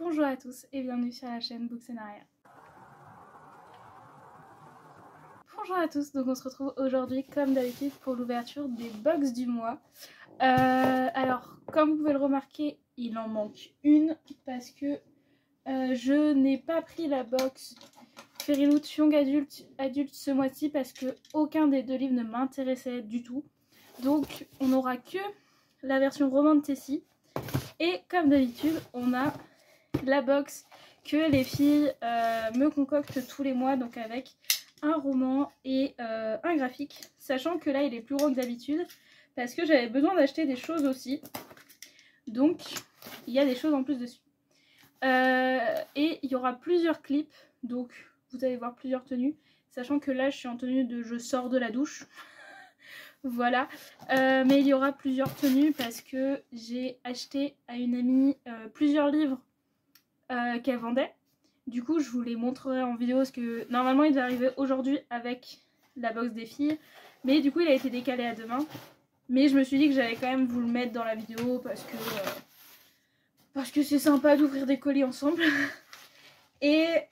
Bonjour à tous et bienvenue sur la chaîne Booksenaria. Bonjour à tous, donc on se retrouve aujourd'hui comme d'habitude pour l'ouverture des box du mois. Alors comme vous pouvez le remarquer, il en manque une parce que je n'ai pas pris la box Fairyloot Young Adulte ce mois-ci parce que aucun des deux livres ne m'intéressait du tout. Donc on n'aura que la version roman de Tessie. Et comme d'habitude, on a la box que les filles me concoctent tous les mois, donc avec un roman et un graphique, sachant que là il est plus gros que d'habitude parce que j'avais besoin d'acheter des choses aussi, donc il y a des choses en plus dessus. Et il y aura plusieurs clips, donc vous allez voir plusieurs tenues, sachant que là je suis en tenue de je sors de la douche. Voilà, mais il y aura plusieurs tenues parce que j'ai acheté à une amie plusieurs livres qu'elle vendait. Du coup je vous les montrerai en vidéo parce que normalement il devait arriver aujourd'hui avec la box des filles, mais du coup il a été décalé à demain. Mais je me suis dit que j'allais quand même vous le mettre dans la vidéo parce que c'est sympa d'ouvrir des colis ensemble. Et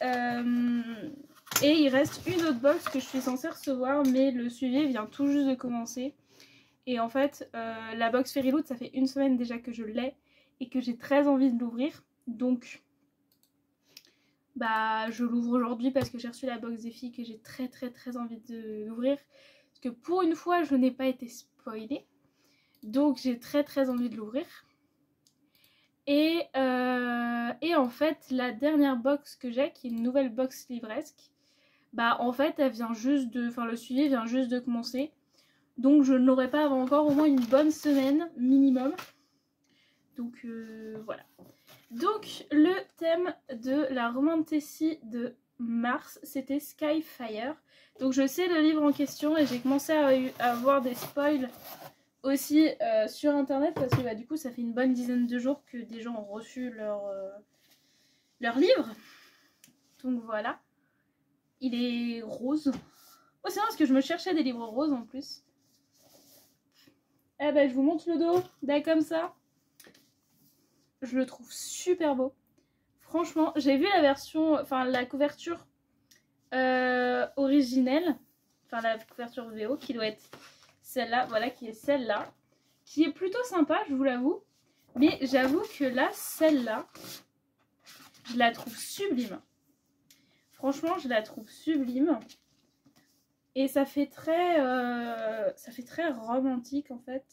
il reste une autre box que je suis censée recevoir, mais le suivi vient tout juste de commencer. Et en fait, la box Fairyloot, ça fait une semaine déjà que je l'ai et que j'ai très envie de l'ouvrir. Donc, bah, je l'ouvre aujourd'hui parce que j'ai reçu la box des filles que j'ai très envie de l'ouvrir. Parce que pour une fois, je n'ai pas été spoilée. Donc, j'ai très envie de l'ouvrir. Et en fait, la dernière box que j'ai, qui est une nouvelle box livresque, bah en fait, elle vient juste de... Enfin, le suivi vient juste de commencer. Donc, je ne l'aurai pas avant encore au moins une bonne semaine minimum. Donc, voilà. Donc, le thème de la roman de Tessie de mars, c'était Skyfire. Donc, je sais le livre en question et j'ai commencé à avoir des spoils aussi sur internet parce que bah, du coup ça fait une bonne dizaine de jours que des gens ont reçu leur livre. Donc voilà. Il est rose. Oh c'est vrai parce que je me cherchais des livres roses en plus. Eh ben je vous montre le dos. Là comme ça. Je le trouve super beau. Franchement, j'ai vu la version, enfin la couverture originelle. Enfin la couverture VO qui doit être celle-là. Voilà qui est celle-là. Qui est plutôt sympa, je vous l'avoue. Mais j'avoue que là, celle-là, je la trouve sublime. Franchement, je la trouve sublime. Et ça fait très romantique, en fait.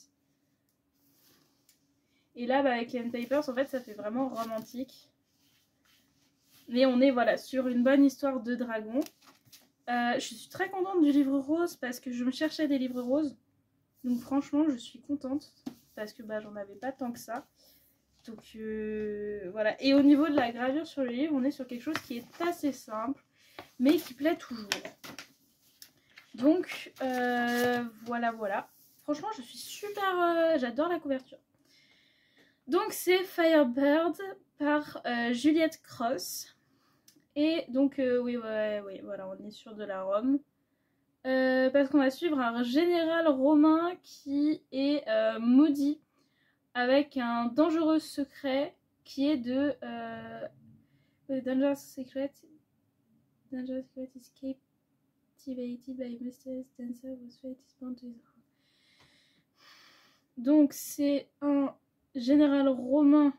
Et là, bah, avec les Papers, en fait, ça fait vraiment romantique. Mais on est, voilà, sur une bonne histoire de dragon. Je suis très contente du livre rose parce que je me cherchais des livres roses. Donc franchement, je suis contente. Parce que bah, j'en avais pas tant que ça. Donc voilà. Et au niveau de la gravure sur le livre, on est sur quelque chose qui est assez simple, mais qui plaît toujours. Donc voilà. Franchement, je suis super... j'adore la couverture. Donc c'est Firebird par Juliette Cross. Et donc oui, voilà, on est sur de la Rome. Parce qu'on va suivre un général romain qui est maudit avec un dangereux secret qui est de Dangerous secret is captivated by a mysterious dancer whose fate is bound to his heart. Donc c'est un général romain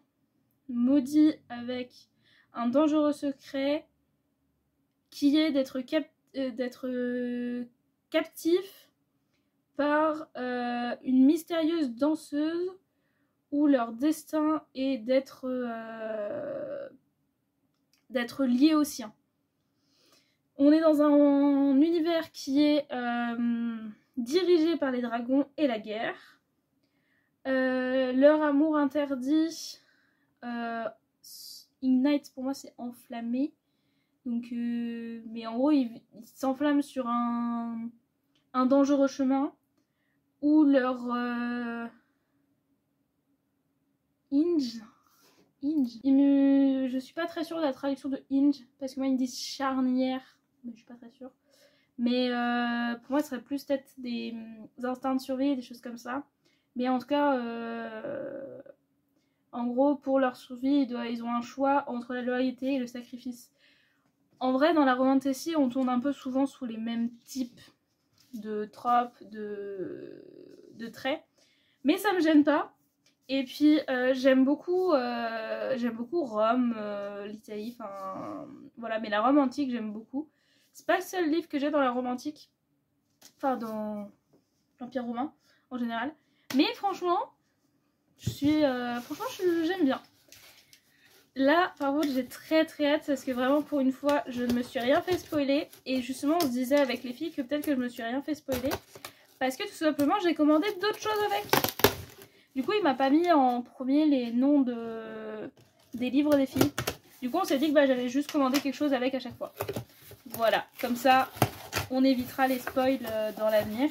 maudit avec un dangereux secret qui est d'être captif par une mystérieuse danseuse où leur destin est d'être lié au sien. On est dans un univers qui est dirigé par les dragons et la guerre. Leur amour interdit, Ignite pour moi c'est enflammé. Donc, mais en gros ils s'enflamment sur un dangereux chemin où leur Inge. Je suis pas très sûre de la traduction de Inge parce que moi ils me disent charnière, mais je suis pas très sûre. Mais pour moi ce serait plus peut-être des instincts de survie, des choses comme ça. Mais en tout cas En gros, pour leur survie, ils ont un choix entre la loyauté et le sacrifice. En vrai, dans la romantasy, on tourne un peu souvent sous les mêmes types de tropes, de traits. Mais ça me gêne pas. Et puis, j'aime beaucoup Rome, l'Italie, enfin... Voilà, mais la Rome antique, j'aime beaucoup. C'est pas le seul livre que j'ai dans la Rome antique. Enfin, dans l'Empire romain, en général. Mais franchement, j'aime bien. Là, par contre, j'ai très hâte parce que vraiment, pour une fois, je ne me suis rien fait spoiler. Et justement, on se disait avec les filles que peut-être que je me suis rien fait spoiler. Parce que tout simplement, j'ai commandé d'autres choses avec. Du coup, il m'a pas mis en premier les noms des livres des filles. Du coup, on s'est dit que j'allais juste commander quelque chose avec à chaque fois. Voilà, comme ça, on évitera les spoils dans l'avenir.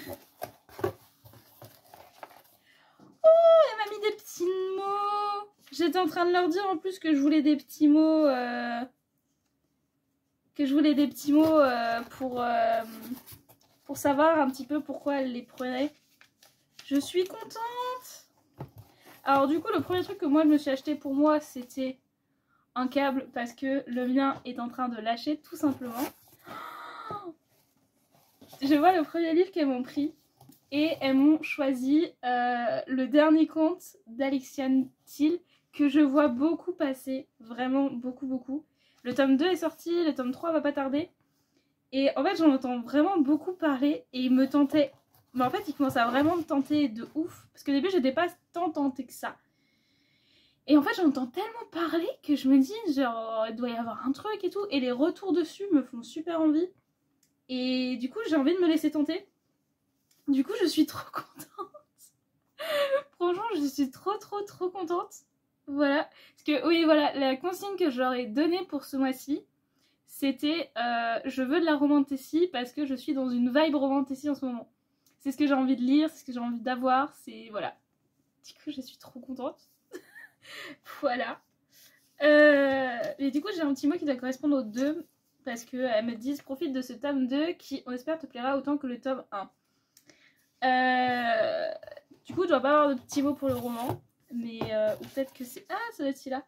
Oh, elle m'a mis des petits mots. J'étais en train de leur dire en plus que je voulais des petits mots. Pour savoir un petit peu pourquoi elle les prenait. Je suis contente. Alors du coup, le premier truc que moi je me suis acheté pour moi, c'était un câble parce que le mien est en train de lâcher tout simplement. Je vois le premier livre qu'elles m'ont pris et elles m'ont choisi le dernier conte d'Alexiane Thiel que je vois beaucoup passer, vraiment beaucoup. Le tome 2 est sorti, le tome 3 va pas tarder. Et en fait, j'en entends vraiment beaucoup parler et il me tentait. Mais en fait, il commence à vraiment me tenter de ouf. Parce qu'au début, j'étais pas tant tentée que ça. Et en fait, j'entends tellement parler que je me dis, genre, il doit y avoir un truc et tout. Et les retours dessus me font super envie. Et du coup, j'ai envie de me laisser tenter. Du coup, je suis trop contente. Franchement, je suis trop contente. Voilà. Parce que, oui, voilà, la consigne que je leur ai donnée pour ce mois-ci, c'était je veux de la romantasy parce que je suis dans une vibe romantasy en ce moment. C'est ce que j'ai envie de lire, c'est ce que j'ai envie d'avoir, c'est... Voilà. Du coup, je suis trop contente. Voilà. Et du coup, j'ai un petit mot qui doit correspondre aux deux parce qu'elles me disent profite de ce tome 2 qui, on espère, te plaira autant que le tome 1. Du coup, je dois pas avoir de petits mots pour le roman, mais ou peut-être que c'est... Ah, ça doit être celui-là.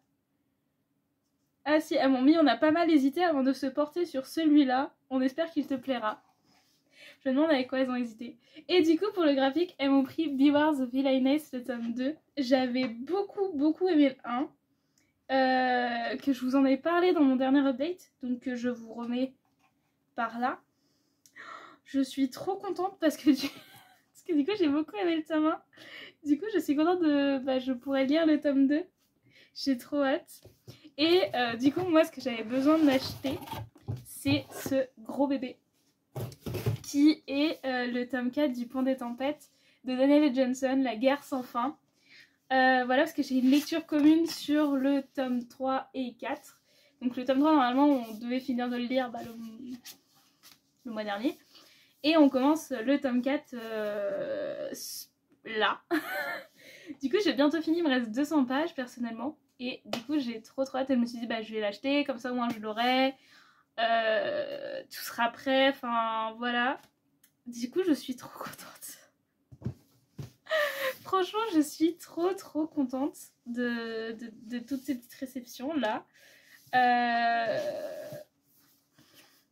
Ah si, elles m'ont mis, on a pas mal hésité avant de se porter sur celui-là. On espère qu'il te plaira. Je me demande avec quoi elles ont hésité. Et du coup, pour le graphique, elles m'ont pris Beware the Villainess, le tome 2. J'avais beaucoup aimé le 1. Que je vous en ai parlé dans mon dernier update. Donc que je vous remets par là. Je suis trop contente parce que du coup, j'ai beaucoup aimé le tome 1. Du coup, je suis contente de... je pourrais lire le tome 2. J'ai trop hâte. Et du coup, moi, ce que j'avais besoin de m'acheter, c'est ce gros bébé. Qui est le tome 4 du Pont des Tempêtes de Daniel Johnson, La guerre sans fin. Voilà, parce que j'ai une lecture commune sur le tome 3 et 4. Donc le tome 3, normalement, on devait finir de le lire le mois dernier. Et on commence le tome 4 là. Du coup, j'ai bientôt fini, il me reste 200 pages personnellement. Et du coup, j'ai trop hâte. Je me suis dit, je vais l'acheter, comme ça au moins je l'aurai. Tout sera prêt, enfin voilà. Du coup, je suis trop contente. Franchement, je suis trop contente de toutes ces petites réceptions là.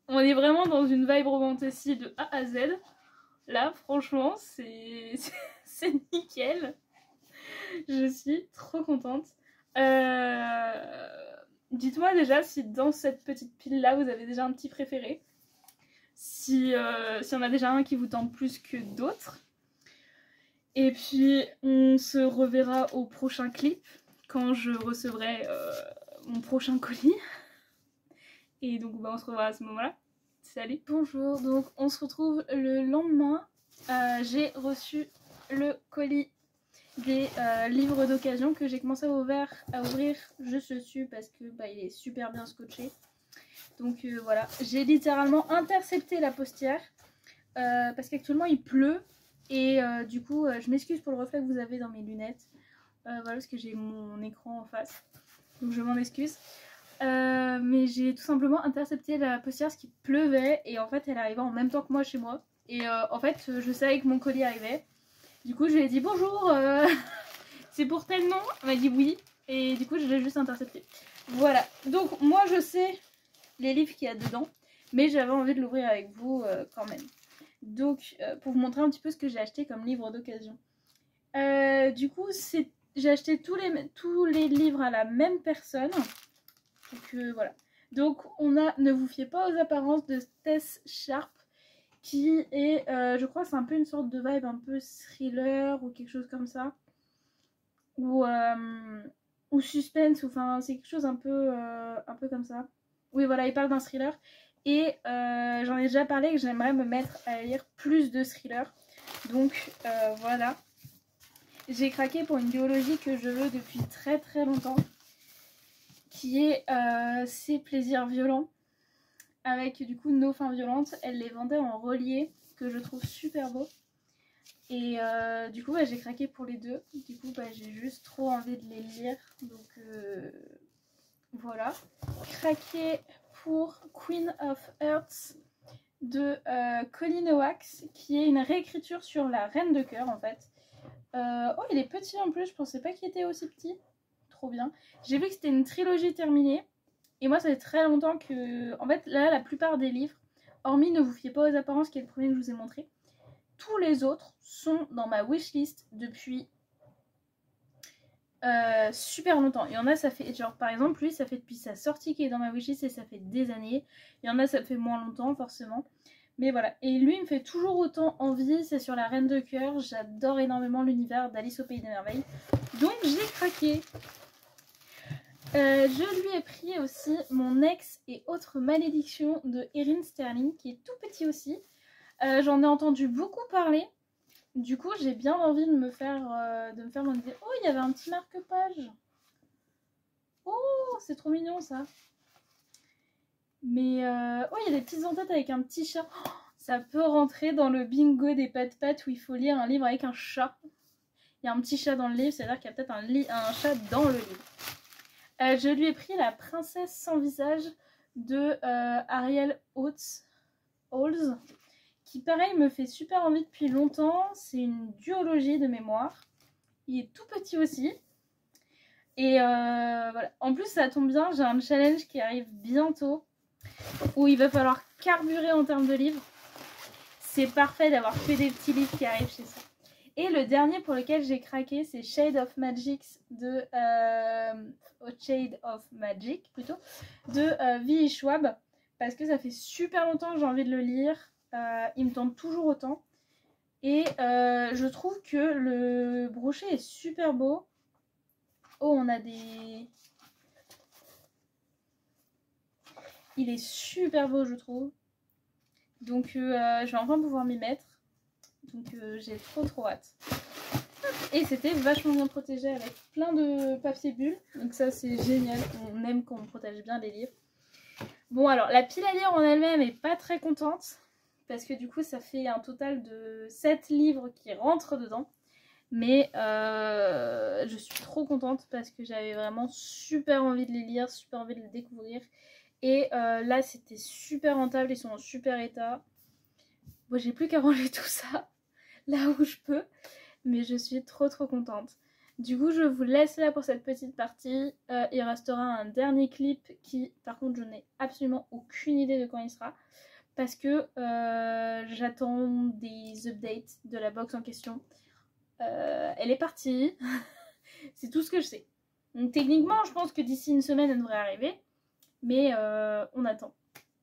On est vraiment dans une vibe romantasy de A à Z. Là, franchement, c'est nickel. Je suis trop contente. Dites-moi déjà si dans cette petite pile là vous avez déjà un petit préféré. Si y en a déjà un qui vous tente plus que d'autres. Et puis on se reverra au prochain clip quand je recevrai mon prochain colis. Et donc on se revoit à ce moment là. Salut. Bonjour, donc on se retrouve le lendemain. J'ai reçu le colis des livres d'occasion que j'ai commencé à ouvrir juste dessus parce que il est super bien scotché. Donc voilà, j'ai littéralement intercepté la postière parce qu'actuellement il pleut et du coup je m'excuse pour le reflet que vous avez dans mes lunettes. Voilà, parce que j'ai mon écran en face, donc je m'en excuse. Mais j'ai tout simplement intercepté la postière parce qu'il pleuvait et en fait elle arrivait en même temps que moi chez moi. Et en fait je savais que mon colis arrivait. Du coup je lui ai dit bonjour, c'est pour tel nom? Elle m'a dit oui. Et du coup, je l'ai juste intercepté. Voilà. Donc, moi, je sais les livres qu'il y a dedans. Mais j'avais envie de l'ouvrir avec vous quand même. Donc, pour vous montrer un petit peu ce que j'ai acheté comme livre d'occasion. Du coup, j'ai acheté tous les livres à la même personne. Donc, voilà. Donc, on a Ne vous fiez pas aux apparences de Tess Sharp. Qui est, je crois, c'est un peu une sorte de vibe un peu thriller ou quelque chose comme ça. Ou suspense, enfin, c'est quelque chose un peu comme ça. Oui, voilà, il parle d'un thriller. Et j'en ai déjà parlé que j'aimerais me mettre à lire plus de thrillers. Donc voilà. J'ai craqué pour une duologie que je veux depuis très très longtemps. Qui est Ces plaisirs violents. Avec du coup Nos fins violentes. Elle les vendait en relié que je trouve super beau. Et du coup j'ai craqué pour les deux. Du coup j'ai juste trop envie de les lire. Donc voilà. Craqué pour Queen of Hearts de Colleen Howard, qui est une réécriture sur la Reine de Cœur en fait. Oh, il est petit en plus, je pensais pas qu'il était aussi petit. Trop bien. J'ai vu que c'était une trilogie terminée. Et moi, ça fait très longtemps que... En fait, là, la plupart des livres, hormis Ne vous fiez pas aux apparences, qui est le premier que je vous ai montré, tous les autres sont dans ma wishlist depuis super longtemps. Il y en a, ça fait... Genre, par exemple, lui, ça fait depuis sa sortie qu'il est dans ma wishlist et ça fait des années. Il y en a, ça fait moins longtemps, forcément. Mais voilà. Et lui, il me fait toujours autant envie. C'est sur la Reine de Cœur. J'adore énormément l'univers d'Alice au Pays des Merveilles. Donc, j'ai craqué. Je lui ai pris aussi Mon ex et autres malédictions de Erin Sterling, qui est tout petit aussi. J'en ai entendu beaucoup parler. Du coup, j'ai bien envie de me faire mon idée. Oh, il y avait un petit marque-page. Oh, c'est trop mignon ça. Mais oh, il y a des petites en-têtes avec un petit chat. Oh, ça peut rentrer dans le bingo des pattes-pattes où il faut lire un livre avec un chat. Il y a un petit chat dans le livre, c'est-à-dire qu'il y a peut-être un chat dans le livre. Je lui ai pris La princesse sans visage de Ariel Halls, qui pareil me fait super envie depuis longtemps. C'est une duologie de mémoire. Il est tout petit aussi. Et voilà. En plus, ça tombe bien, j'ai un challenge qui arrive bientôt où il va falloir carburer en termes de livres. C'est parfait d'avoir que des petits livres qui arrivent chez ça. Et le dernier pour lequel j'ai craqué, c'est Shade of Magic de V.E. Schwab, parce que ça fait super longtemps que j'ai envie de le lire. Il me tente toujours autant. Et je trouve que le brochet est super beau. Oh, on a des... Il est super beau, je trouve. Donc, je vais enfin pouvoir m'y mettre. Donc, j'ai trop hâte. Et c'était vachement bien protégé avec plein de papier bulle. Donc ça, c'est génial. On aime quand on protège bien les livres. Bon, alors, la pile à lire en elle-même est pas très contente. Parce que du coup, ça fait un total de 7 livres qui rentrent dedans. Mais je suis trop contente parce que j'avais vraiment super envie de les lire, super envie de les découvrir. Et là, c'était super rentable, ils sont en super état. Bon, j'ai plus qu'à ranger tout ça là où je peux. Mais je suis trop contente. Du coup, je vous laisse là pour cette petite partie. Il restera un dernier clip qui, par contre, je n'ai absolument aucune idée de quand il sera. Parce que j'attends des updates de la box en question. Elle est partie. C'est tout ce que je sais. Donc techniquement, je pense que d'ici une semaine, elle devrait arriver. Mais on attend.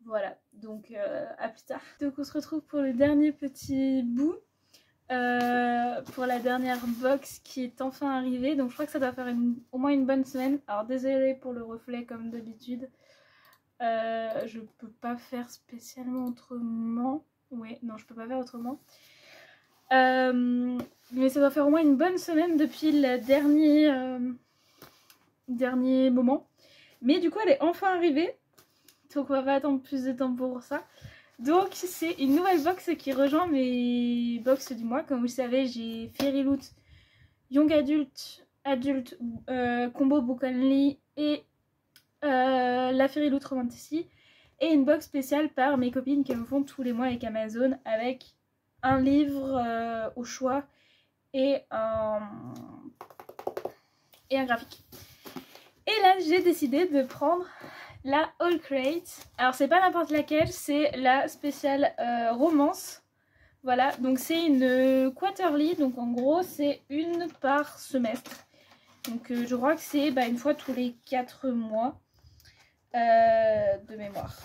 Voilà, donc à plus tard. Donc on se retrouve pour le dernier petit bout. Pour la dernière box qui est enfin arrivée. Donc je crois que ça doit faire au moins une bonne semaine. Alors désolée pour le reflet comme d'habitude. Je peux pas faire spécialement autrement. Ouais, non, je peux pas faire autrement. Mais ça doit faire au moins une bonne semaine depuis le dernier moment. Mais du coup, elle est enfin arrivée. Donc on va pas attendre plus de temps pour ça. Donc c'est une nouvelle box qui rejoint mes box du mois. Comme vous le savez, j'ai Fairy Loot, Young Adult, Combo Book Only et la Fairy Loot Romantasy. Et une box spéciale par mes copines qui me font tous les mois avec Amazon avec un livre au choix et un graphique. Et là j'ai décidé de prendre la All Crate. Alors c'est pas n'importe laquelle, c'est la spéciale romance. Voilà, donc c'est une quarterly, donc en gros c'est une par semestre. Donc je crois que c'est une fois tous les 4 mois de mémoire.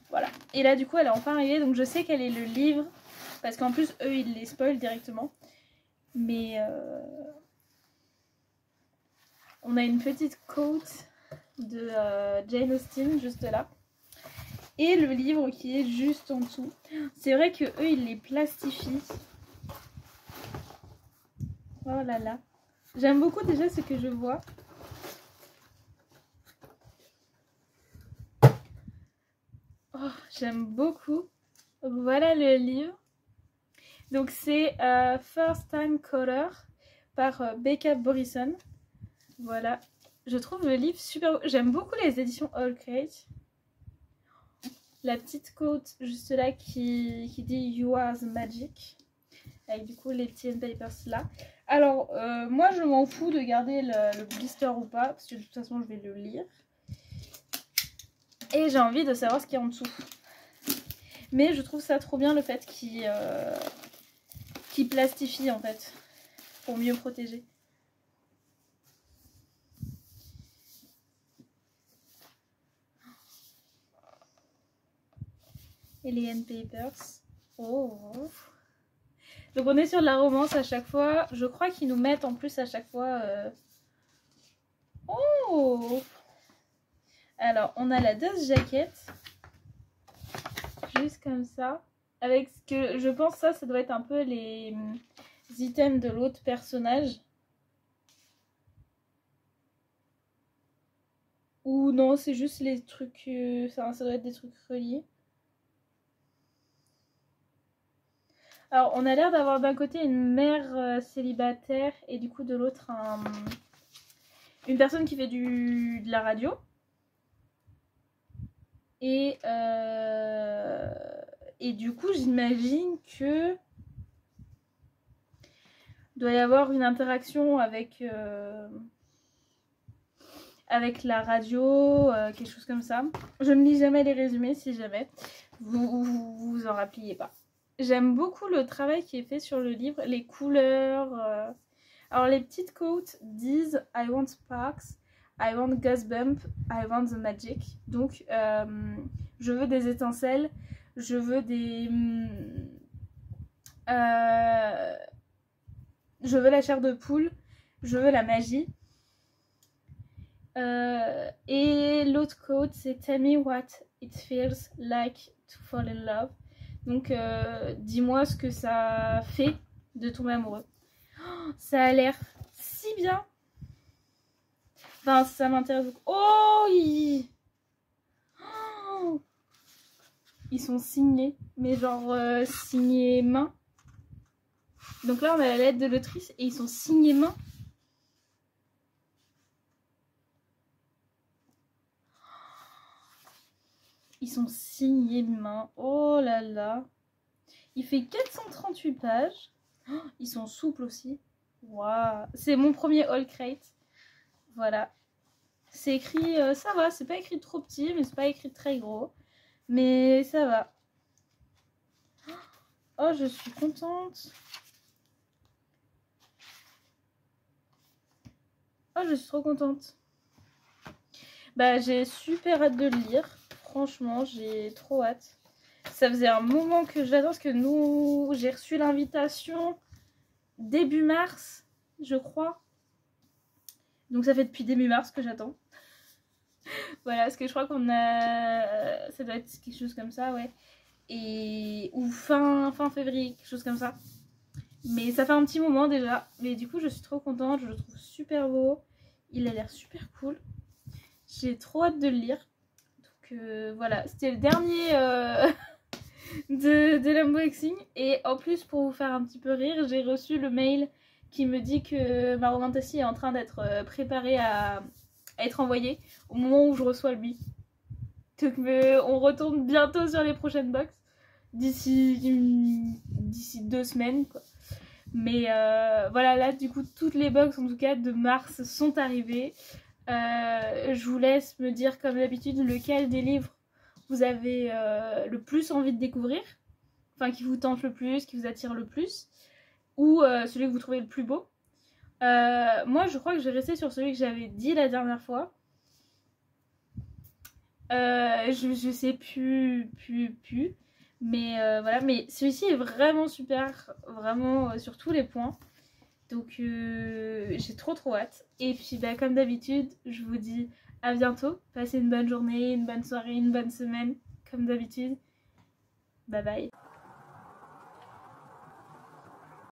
Voilà, et là du coup elle est enfin arrivée, donc je sais quel est le livre, parce qu'en plus eux ils les spoilent directement. Mais on a une petite quote de Jane Austen juste là. Et le livre qui est juste en dessous. C'est vrai que eux ils les plastifient. Oh là là. J'aime beaucoup déjà ce que je vois. Oh, j'aime beaucoup. Voilà le livre. Donc c'est First Time Caller par Becca Borison. Voilà. Je trouve le livre super beau. J'aime beaucoup les éditions All Crate. La petite quote juste là qui dit You are the magic. Avec du coup les petits papers là. Alors moi je m'en fous de garder le blister ou pas, parce que de toute façon je vais le lire. Et j'ai envie de savoir ce qu'il y a en dessous. Mais je trouve ça trop bien le fait qu'il plastifie en fait, pour mieux protéger. Et les end papers. Oh. Donc on est sur de la romance à chaque fois. Je crois qu'ils nous mettent en plus à chaque fois... Oh. Alors on a la dust jacket. Juste comme ça. Avec ce que je pense ça doit être un peu les items de l'autre personnage. Ou non, c'est juste les trucs... ça doit être des trucs reliés. Alors, on a l'air d'avoir d'un côté une mère célibataire et du coup de l'autre une personne qui fait de la radio. Et du coup, j'imagine que doit y avoir une interaction avec la radio, quelque chose comme ça. Je ne lis jamais les résumés si jamais. Vous en rappeliez pas. J'aime beaucoup le travail qui est fait sur le livre, les couleurs. Alors les petites quotes disent I want sparks, I want goosebumps, I want the magic. Donc je veux des étincelles, je veux je veux la chair de poule, je veux la magie. Et l'autre quote c'est Tell me what it feels like to fall in love. Donc dis-moi ce que ça fait de tomber amoureux. Oh, ça a l'air si bien. Enfin ça m'intéresse beaucoup. Oh, ils sont signés. Mais genre signés main. Donc là on a la lettre de l'autrice et ils sont signés main. Ils sont signés main. Oh là là. Il fait 438 pages. Oh, ils sont souples aussi. Waouh. C'est mon premier All Crate. Voilà. C'est écrit, ça va. C'est pas écrit trop petit, mais c'est pas écrit très gros. Mais ça va. Oh, je suis contente. Oh, je suis trop contente. Bah, j'ai super hâte de le lire. Franchement, j'ai trop hâte. Ça faisait un moment que j'attends parce que j'ai reçu l'invitation début mars, je crois. Donc ça fait depuis début mars que j'attends. Voilà, parce que je crois qu'on a... ça doit être quelque chose comme ça, ouais. Ou fin février, quelque chose comme ça. Mais ça fait un petit moment déjà. Mais du coup, je suis trop contente. Je le trouve super beau. Il a l'air super cool. J'ai trop hâte de le lire. Donc voilà, c'était le dernier de l'unboxing. Et en plus, pour vous faire un petit peu rire, j'ai reçu le mail qui me dit que ma romantassie est en train d'être préparée à être envoyée au moment où je reçois le bi. Donc on retourne bientôt sur les prochaines box. D'ici 2 semaines, quoi. Mais voilà, là du coup toutes les box en tout cas de mars sont arrivées. Je vous laisse me dire comme d'habitude lequel des livres vous avez le plus envie de découvrir, enfin qui vous tente le plus, qui vous attire le plus, ou celui que vous trouvez le plus beau. Moi je crois que je vais rester sur celui que j'avais dit la dernière fois. Je sais plus. Mais voilà, mais celui-ci est vraiment super, vraiment sur tous les points. Donc j'ai trop hâte. Et puis bah, comme d'habitude, je vous dis à bientôt. Passez une bonne journée, une bonne soirée, une bonne semaine. Comme d'habitude. Bye bye.